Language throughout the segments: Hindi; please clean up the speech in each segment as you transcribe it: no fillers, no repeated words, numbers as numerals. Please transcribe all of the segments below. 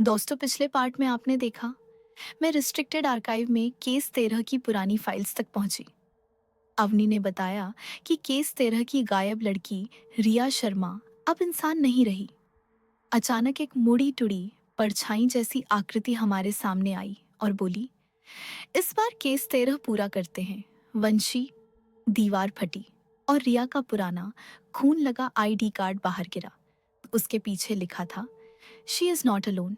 दोस्तों, पिछले पार्ट में आपने देखा मैं रिस्ट्रिक्टेड आर्काइव में केस 13 की पुरानी फाइल्स तक पहुंची। अवनी ने बताया कि केस 13 की गायब लड़की रिया शर्मा अब इंसान नहीं रही। अचानक एक मुड़ी टुड़ी परछाई जैसी आकृति हमारे सामने आई और बोली, इस बार केस 13 पूरा करते हैं। वंशी। दीवार फटी और रिया का पुराना खून लगा आईडी कार्ड बाहर गिरा। उसके पीछे लिखा था, शी इज नॉट अलोन।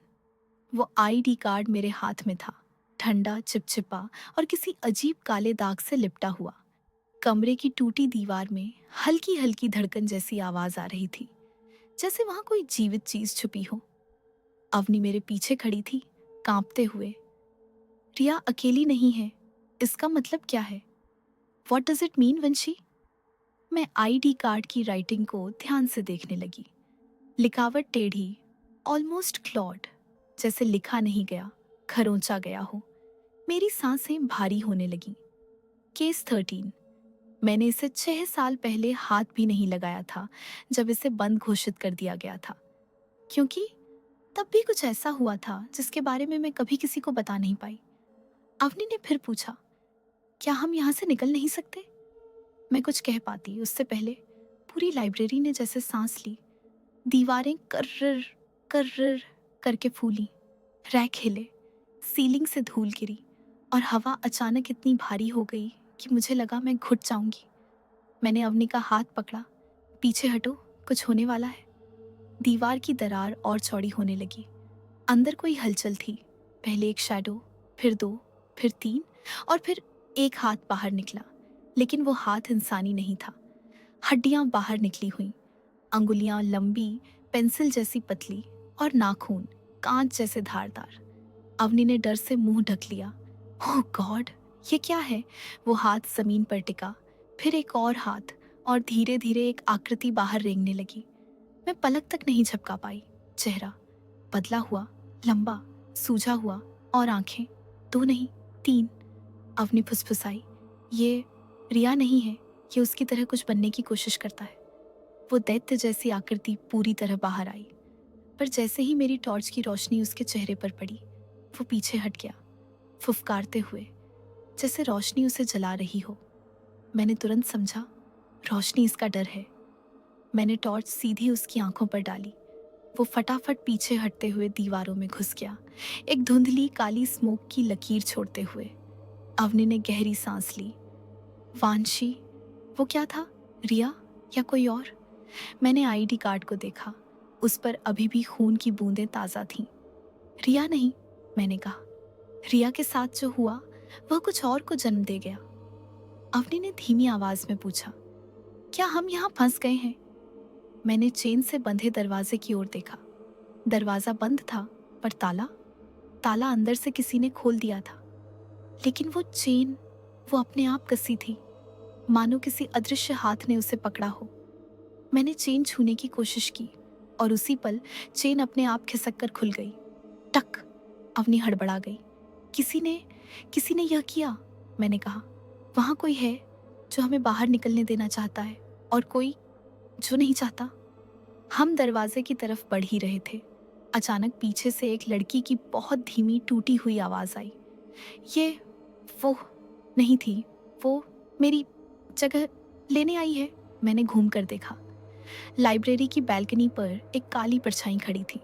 वो आईडी कार्ड मेरे हाथ में था, ठंडा, चिपचिपा और किसी अजीब काले दाग से लिपटा हुआ। कमरे की टूटी दीवार में हल्की हल्की धड़कन जैसी आवाज आ रही थी, जैसे वहां कोई जीवित चीज छुपी हो। अवनी मेरे पीछे खड़ी थी, कांपते हुए। रिया अकेली नहीं है, इसका मतलब क्या है? वॉट डज इट मीन, वंशी? मैं आईडी कार्ड की राइटिंग को ध्यान से देखने लगी। लिखावट टेढ़ी, ऑलमोस्ट क्लॉड, जैसे लिखा नहीं गया, खरोंचा गया हो। मेरी सांसें भारी होने लगीं। केस 13। मैंने इसे 6 साल पहले हाथ भी नहीं लगाया था, जब इसे बंद घोषित कर दिया गया था, क्योंकि तब भी कुछ ऐसा हुआ था जिसके बारे में मैं कभी किसी को बता नहीं पाई। अवनी ने फिर पूछा, क्या हम यहाँ से निकल नहीं सकते? मैं कुछ कह पाती उससे पहले पूरी लाइब्रेरी ने जैसे सांस ली। दीवारें कर्र कर्र करके फूली, रैक हिले, सीलिंग से धूल गिरी और हवा अचानक इतनी भारी हो गई कि मुझे लगा मैं घुट जाऊंगी। मैंने अवनी का हाथ पकड़ा। पीछे हटो, कुछ होने वाला है। दीवार की दरार और चौड़ी होने लगी। अंदर कोई हलचल थी। पहले एक शैडो, फिर दो, फिर तीन, और फिर एक हाथ बाहर निकला। लेकिन वो हाथ इंसानी नहीं था। हड्डियां बाहर निकली हुई, अंगुलियां लंबी, पेंसिल जैसी पतली, और नाखून कांच जैसे धारदार। अवनी ने डर से मुंह ढक लिया। ओह गॉड, ये क्या है? वो हाथ जमीन पर टिका, फिर एक और हाथ, और धीरे धीरे एक आकृति बाहर रेंगने लगी। मैं पलक तक नहीं झपका पाई। चेहरा बदला हुआ, लंबा, सूजा हुआ, और आंखें दो नहीं, तीन। अवनी फुसफुसाई, ये रिया नहीं है, ये उसकी तरह कुछ बनने की कोशिश करता है। वो दैत्य जैसी आकृति पूरी तरह बाहर आई, पर जैसे ही मेरी टॉर्च की रोशनी उसके चेहरे पर पड़ी, वो पीछे हट गया, फुफकारते हुए, जैसे रोशनी उसे जला रही हो। मैंने तुरंत समझा, रोशनी इसका डर है। मैंने टॉर्च सीधी उसकी आंखों पर डाली। वो फटाफट पीछे हटते हुए दीवारों में घुस गया, एक धुंधली काली स्मोक की लकीर छोड़ते हुए। अवनी ने गहरी सांस ली। वांशी, वो क्या था? रिया या कोई और? मैंने आईडी कार्ड को देखा। उस पर अभी भी खून की बूंदें ताजा थीं। रिया नहीं, मैंने कहा। रिया के साथ जो हुआ वह कुछ और को जन्म दे गया। अवनी ने धीमी आवाज में पूछा, क्या हम यहाँ फंस गए हैं? मैंने चेन से बंधे दरवाजे की ओर देखा। दरवाजा बंद था, पर ताला ताला अंदर से किसी ने खोल दिया था। लेकिन वो चेन, वो अपने आप कसी थी, मानो किसी अदृश्य हाथ ने उसे पकड़ा हो। मैंने चेन छूने की कोशिश की, और उसी पल चेन अपने आप खिसक कर खुल गई। टक! अवनी हड़बड़ा गई। किसी ने यह किया, मैंने कहा। वहां कोई है जो हमें बाहर निकलने देना चाहता है, और कोई जो नहीं चाहता। हम दरवाजे की तरफ बढ़ ही रहे थे। अचानक पीछे से एक लड़की की बहुत धीमी टूटी हुई आवाज आई। ये वो नहीं थी, वो मेरी जगह लेने आई है। मैंने घूम कर देखा। लाइब्रेरी की बैल्कनी पर एक काली परछाई खड़ी थी,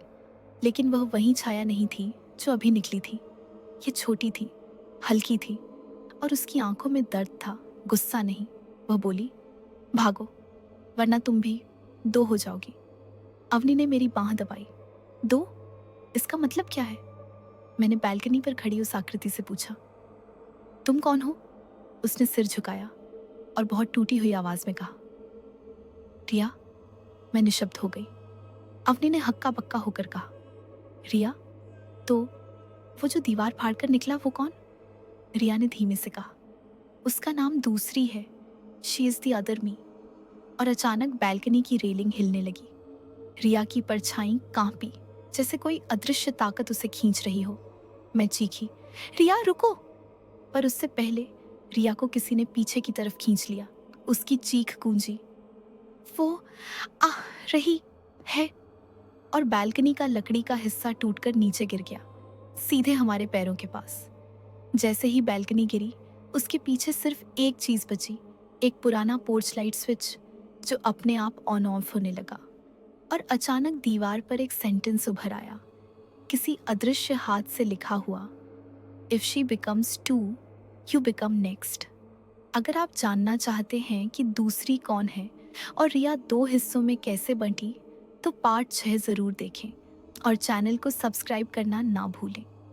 लेकिन वह वही छाया नहीं थी जो अभी निकली थी। ये छोटी थी, हल्की थी, और उसकी आंखों में दर्द था, गुस्सा नहीं। वह बोली, भागो, वरना तुम भी दो हो जाओगी। अवनी ने मेरी बांह दबाई। दो? इसका मतलब क्या है? मैंने बैल्कनी पर खड़ी उस आकृति से पूछा। तुम कौन हो? उसने सिर झुकाया और बहुत टूटी हुई आवाज में कहा, रिया। मैं निशब्द हो गई। अवनी ने हक्का बक्का होकर कहा, रिया? तो वो जो दीवार फाड़कर निकला, वो कौन? रिया ने धीमे से कहा, उसका नाम दूसरी है, शी इज द अदर मी। और अचानक बैल्कनी की रेलिंग हिलने लगी। रिया की परछाई कांपी, जैसे कोई अदृश्य ताकत उसे खींच रही हो। मैं चीखी, रिया रुको! पर उससे पहले रिया को किसी ने पीछे की तरफ खींच लिया। उसकी चीख गूंजी, वो आ रही है। और बैल्कनी का लकड़ी का हिस्सा टूटकर नीचे गिर गया, सीधे हमारे पैरों के पास। जैसे ही बैल्कनी गिरी, उसके पीछे सिर्फ एक चीज बची, एक पुराना पोर्च लाइट स्विच जो अपने आप ऑन ऑफ होने लगा। और अचानक दीवार पर एक सेंटेंस उभर आया, किसी अदृश्य हाथ से लिखा हुआ, if she becomes two, you become next. अगर आप जानना चाहते हैं कि दूसरी कौन है और रिया दो हिस्सों में कैसे बंटी, तो पार्ट 6 जरूर देखें और चैनल को सब्सक्राइब करना ना भूलें।